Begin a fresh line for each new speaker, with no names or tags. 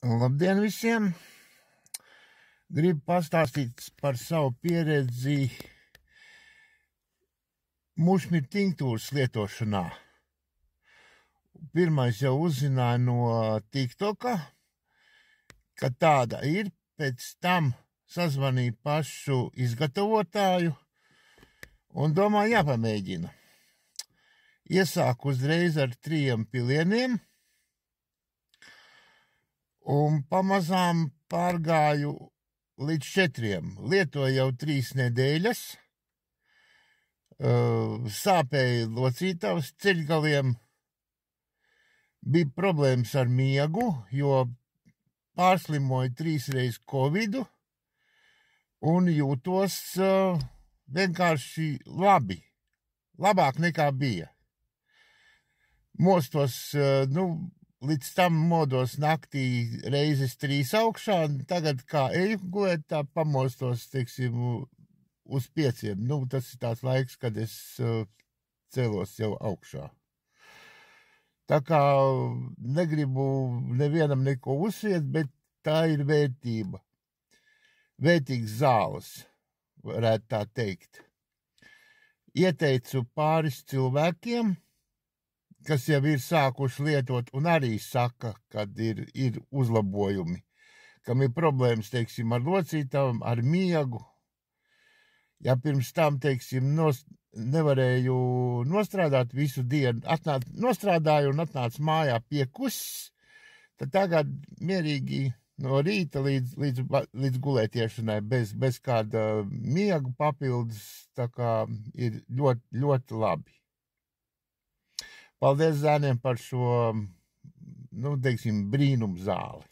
Labdien visiem! Gribu pastāstīt par savu pieredzi mušmir tinktūras lietošanā. Pirmais jau uzzināju no TikToka, ka tāda ir, pēc tam sazvanīju pašu izgatavotāju un domāju jāpamēģina. Iesāku uzreiz ar 3 pilieniem un pamazām pārgāju līdz 4. Lietoju jau 3 nedēļas. Sāpēja locītavas ceļgaliem. Bija problēmas ar miegu, jo pārslimoju 3 reizes covidu un jūtos vienkārši labi. Labāk nekā bija. Mostos, līdz tam modos naktī reizes 3 augšā, tagad kā eju gulēt, tā pamostos, teiksim, uz 5. Tas ir tās laiks, kad es celos jau augšā. Tā kā negribu nevienam neko uzsviet, bet tā ir vērtība. Vērtīgs zāles, varētu tā teikt. Ieteicu pāris cilvēkiem, kas jau ir sākuši lietot un arī saka, kad ir uzlabojumi, kam ir problēmas, teiksim, ar locītām, ar miegu. Ja pirms tam, teiksim, nevarēju nostrādāt visu dienu, nostrādāju un atnācu mājā piekuss, tad tagad mierīgi no rīta līdz gulētiešanai bez kāda miega papildus, tā kā ir ļoti, ļoti labi. Paldies zēniem par šo, teiksim, brīnumu zāli.